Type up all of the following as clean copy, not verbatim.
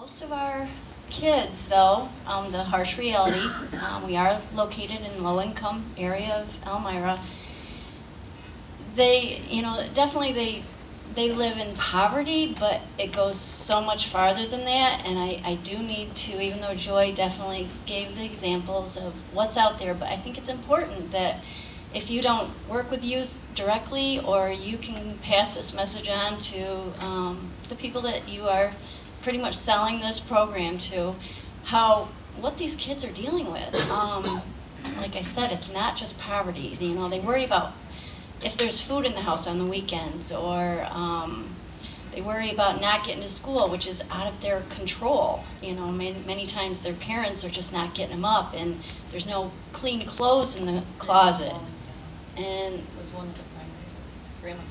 Most of our kids, though, the harsh reality, we are located in low-income area of Elmira. They, definitely they live in poverty, but it goes so much farther than that. And I do need to, even though Joy definitely gave the examples of what's out there, but I think it's important that if you don't work with youth directly, or you can pass this message on to the people that you are pretty much selling this program to, what these kids are dealing with. Like I said, it's not just poverty. They worry about if there's food in the house on the weekends, or they worry about not getting to school, which is out of their control. Many times their parents are just not getting them up, and there's no clean clothes in the closet. And it was one of the primary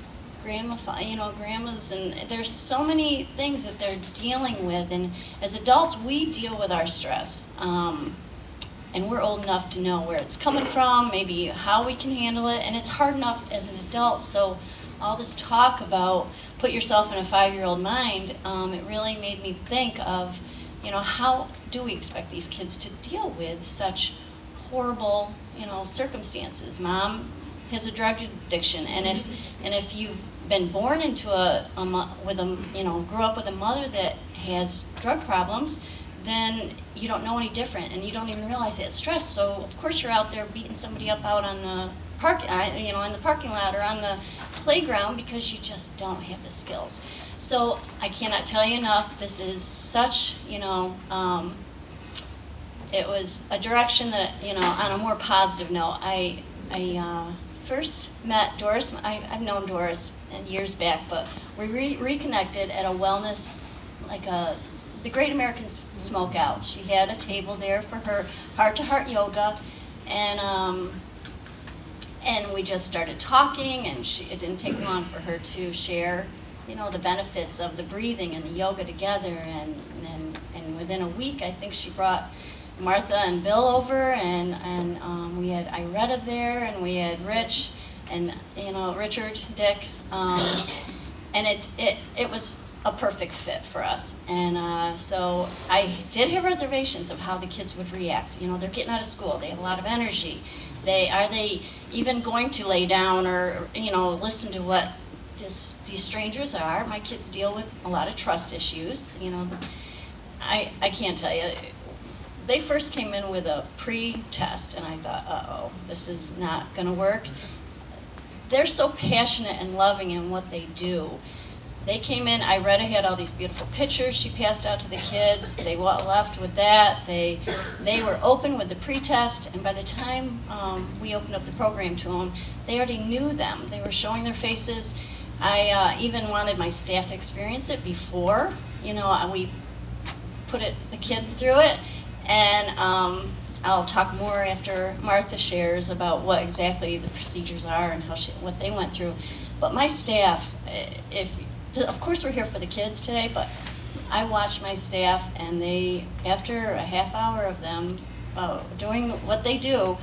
grandmas, and there's so many things that they're dealing with. And as adults, we deal with our stress. And we're old enough to know where it's coming from, maybe how we can handle it, and it's hard enough as an adult. So all this talk about put yourself in a 5-year-old mind, it really made me think of, how do we expect these kids to deal with such horrible, circumstances? Mom has a drug addiction, and if you've been born into grew up with a mother that has drug problems, then you don't know any different, and you don't even realize that stress. So of course you're out there beating somebody up out on the in the parking lot or on the playground, because you just don't have the skills. So I cannot tell you enough. This is such, it was a direction that, on a more positive note. I first met Doris. I've known Doris years back, but we reconnected at a wellness, the Great American Smokeout. She had a table there for her heart-to-heart yoga, and we just started talking, and it didn't take long for her to share, the benefits of the breathing and the yoga together, and within a week, I think she brought Martha and Bill over, and we had Iretta there, and we had Rich, and Richard, Dick, and it was a perfect fit for us. And so I did have reservations of how the kids would react. They're getting out of school, they have a lot of energy. Are they even going to lay down or listen to what these strangers are? My kids deal with a lot of trust issues. I can't tell you. They first came in with a pre-test, and I thought, uh-oh, this is not going to work. They're so passionate and loving in what they do. They came in, Iretta had all these beautiful pictures she passed out to the kids. They left with that. They were open with the pre-test, and by the time we opened up the program to them, they already knew them. They were showing their faces. I even wanted my staff to experience it before. We put the kids through it. And I'll talk more after Martha shares about what exactly the procedures are and what they went through. But my staff, of course we're here for the kids today, but I watched my staff, and after a half hour of them doing what they do,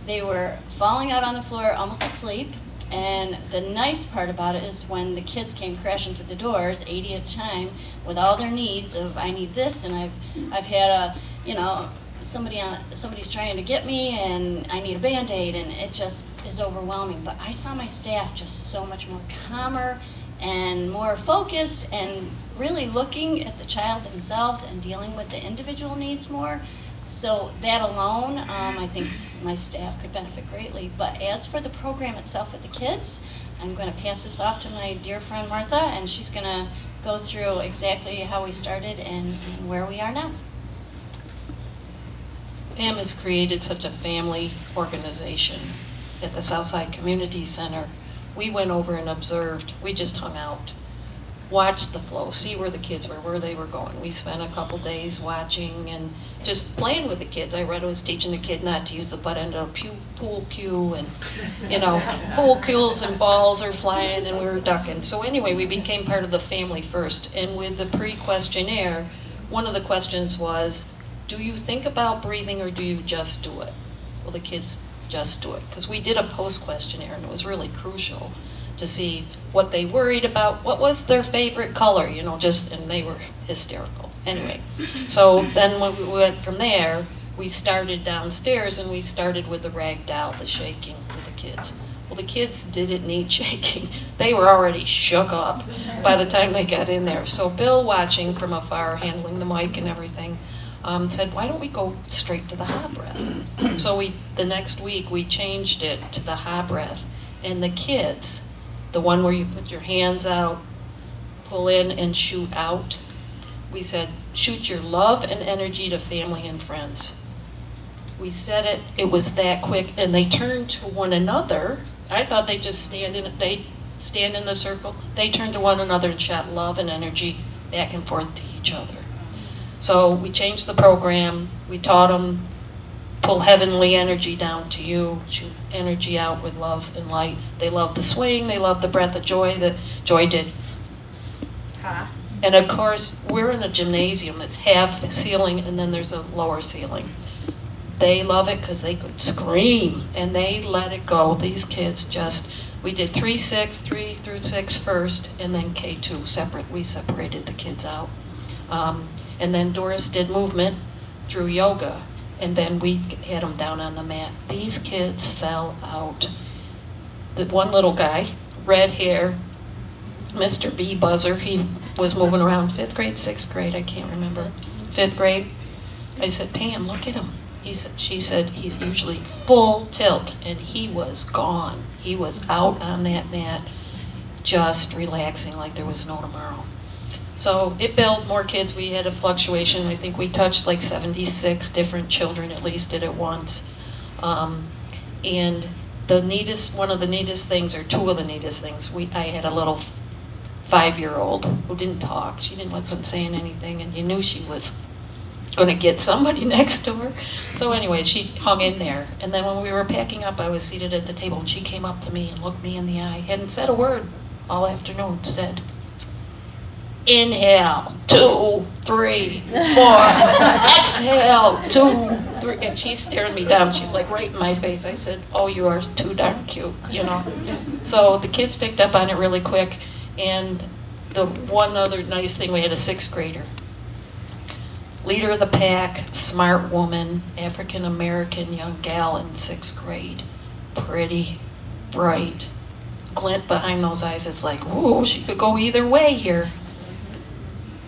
they were falling out on the floor, almost asleep. And the nice part about it is when the kids came crashing through the doors, 80 at a time, with all their needs of, I need this, and I've had somebody's trying to get me, and I need a Band-Aid, and it just is overwhelming. But I saw my staff just so much more calmer and more focused, and really looking at the child themselves and dealing with the individual needs more. So that alone, I think my staff could benefit greatly. But as for the program itself with the kids, I'm going to pass this off to my dear friend Martha, and she's going to go through exactly how we started and where we are now. Pam has created such a family organization at the Southside Community Center. We went over and observed. We just hung out, watched the flow, see where the kids were, where they were going. We spent a couple days watching and just playing with the kids. Iretta was teaching the kid not to use the butt end of a pool cue, and pool cues and balls are flying, and we were ducking. So anyway, we became part of the family first. And with the pre-questionnaire, one of the questions was, do you think about breathing, or do you just do it? Well, the kids just do it, because we did a post-questionnaire, and it was really crucial to see what they worried about, what was their favorite color, and they were hysterical. Anyway, so then when we went from there, we started downstairs and we started with the rag doll, the shaking with the kids. Well, the kids didn't need shaking. They were already shook up by the time they got in there. So Bill, watching from afar, handling the mic and everything, said, why don't we go straight to the hot breath? So the next week we changed it to the hot breath. And the kids, the one where you put your hands out, pull in and shoot out, we said, shoot your love and energy to family and friends. We said it, it was that quick, and they turned to one another. I thought they'd just stand in the circle. They turned to one another and shot love and energy back and forth to each other. So we changed the program. We taught them, pull heavenly energy down to you, shoot energy out with love and light. They loved the swing, they loved the breath of joy that Joy did. And of course, we're in a gymnasium. It's half ceiling and then there's a lower ceiling. They love it because they could scream and they let it go. These kids just, we did 3 through 6 first, and then K2 separate. We separated the kids out. And then Doris did movement through yoga, and then we had them down on the mat. These kids fell out. The one little guy, red hair, Mr. B Buzzer, he was moving around 5th grade, 6th grade, I can't remember. 5th grade. I said, Pam, look at him. She said, he's usually full tilt, and he was gone. He was out on that mat, just relaxing like there was no tomorrow. So it built more kids. We had a fluctuation. I think we touched like 76 different children at least did it once. And one of the neatest things, or two of the neatest things, I had a little 5-year-old who didn't talk. She wasn't saying anything, and you knew she was going to get somebody next to her. So anyway, she hung in there. And then when we were packing up, I was seated at the table, and she came up to me and looked me in the eye. Hadn't said a word all afternoon. Said, inhale, 2, 3, 4. Exhale, 2, 3. And she's staring me down. She's like right in my face. I said, oh, you are too darn cute, you know. So the kids picked up on it really quick. And the one other nice thing, we had a 6th grader. Leader of the pack, smart woman, African-American young gal in 6th grade. Pretty, bright, glint behind those eyes. It's like, ooh, she could go either way here.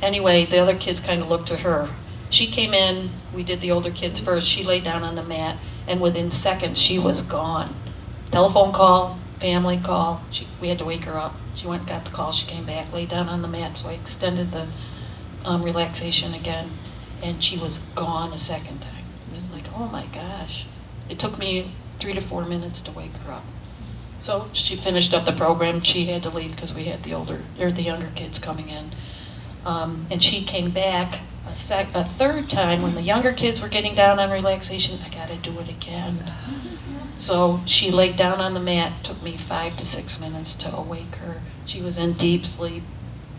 Anyway, the other kids kind of looked to her. She came in, we did the older kids first. She laid down on the mat, and within seconds, she was gone. Telephone call, family call. We had to wake her up. She went, got the call, she came back, laid down on the mat, so I extended the relaxation again. And she was gone a second time. It was like, oh my gosh. It took me 3 to 4 minutes to wake her up. So she finished up the program. She had to leave because we had the younger kids coming in. And she came back a 3rd time when the younger kids were getting down on relaxation. I gotta do it again. So she laid down on the mat. Took me 5 to 6 minutes to awake her. She was in deep sleep.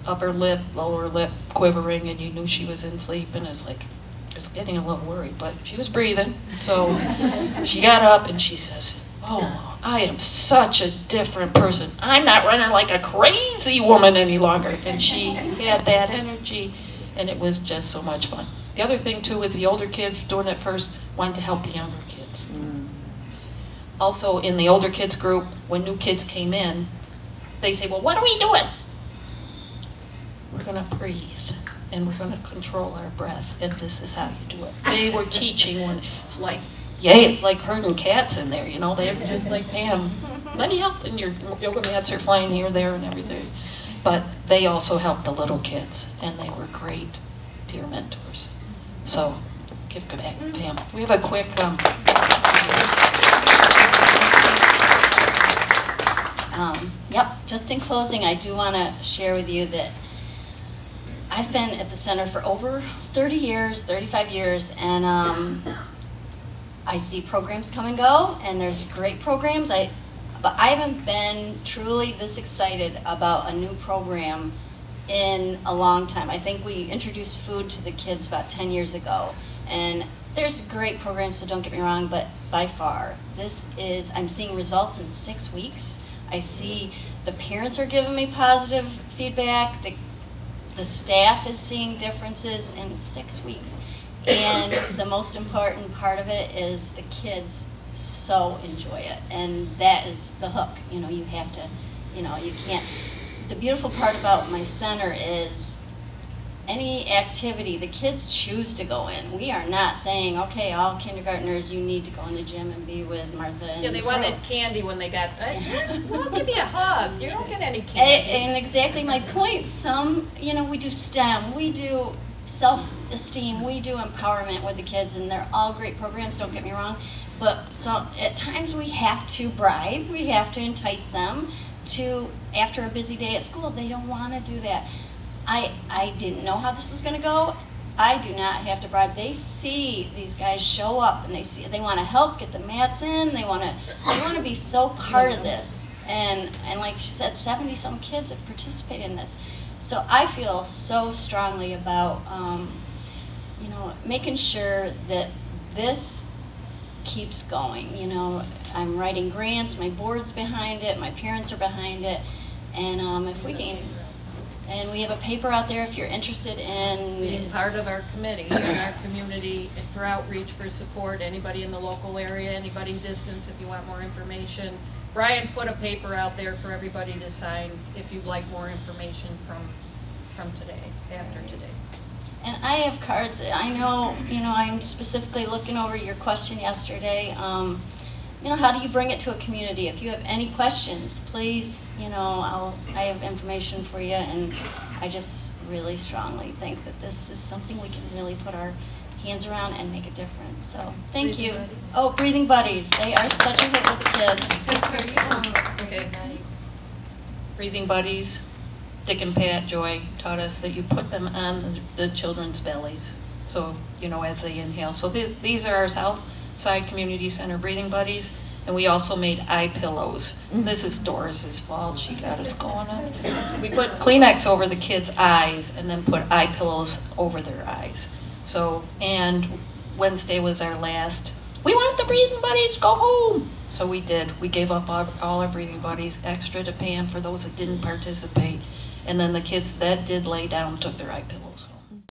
Upper lip, lower lip quivering, and you knew she was in sleep, and it's like, I was getting a little worried, but she was breathing. So she got up and she says, oh, I am such a different person. I'm not running like a crazy woman any longer. And she had that energy, and it was just so much fun. The other thing too is the older kids doing it first wanted to help the younger kids. Also in the older kids group, when new kids came in, they say, well, what are we doing? We're going to breathe, and we're going to control our breath, and this is how you do it. They were teaching when it's like, yay, it's like herding cats in there, you know. They were just like, Pam, let me help, and your yoga mats are flying here, there, and everything. But they also helped the little kids, and they were great peer mentors. So, give back, Pam. We have a quick... Yep, just in closing, I do want to share with you that I've been at the center for over 30 years, 35 years, and I see programs come and go, and there's great programs, but I haven't been truly this excited about a new program in a long time. I think we introduced food to the kids about 10 years ago, and there's great programs, so don't get me wrong, but by far, I'm seeing results in 6 weeks. I see the parents are giving me positive feedback. the staff is seeing differences in 6 weeks. And the most important part of it is the kids so enjoy it. And that is the hook. You know, you have to, you know, you can't. The beautiful part about my center is any activity, the kids choose to go in. We are not saying, okay, all kindergartners, you need to go in the gym and be with Martha and Yeah, they the crew. wanted candy when they got, well, I'll give you a hug. You don't get any candy. And exactly my point. Some, you know, we do STEM, we do self-esteem, we do empowerment with the kids, and they're all great programs, don't get me wrong. But so at times we have to bribe, we have to entice them to, after a busy day at school, they don't want to do that. I didn't know how this was going to go. I do not have to bribe. They see these guys show up, and they want to help get the mats in. They want to be so part of this. And like she said, 70 some kids have participated in this. So I feel so strongly about you know, making sure that this keeps going. You know, I'm writing grants. My board's behind it. My parents are behind it. And if we can. And we have a paper out there if you're interested in Being part of our committee and our community for outreach for support, anybody in the local area, anybody in distance, if you want more information. Brian put a paper out there for everybody to sign if you'd like more information from today, after today. And I have cards. I know, you know, I'm specifically looking over your question yesterday. You know, how do you bring it to a community? If you have any questions, please, you know, I have information for you. And I just really strongly think that this is something we can really put our hands around and make a difference. So thank Breathing you. Buddies. Oh, Breathing Buddies. They are such a hit with the kids. Okay. Breathing Buddies, Dick and Pat Joy taught us that you put them on the children's bellies. So, you know, as they inhale. So these are our Southside Community Center Breathing Buddies. And we also made eye pillows. This is Doris's fault. She got us going up. We put Kleenex over the kids' eyes and then put eye pillows over their eyes. So, and Wednesday was our last. We want the Breathing Buddies to go home. So we did. We gave up all our Breathing Buddies, extra to Pam for those that didn't participate. And then the kids that did lay down took their eye pillows home.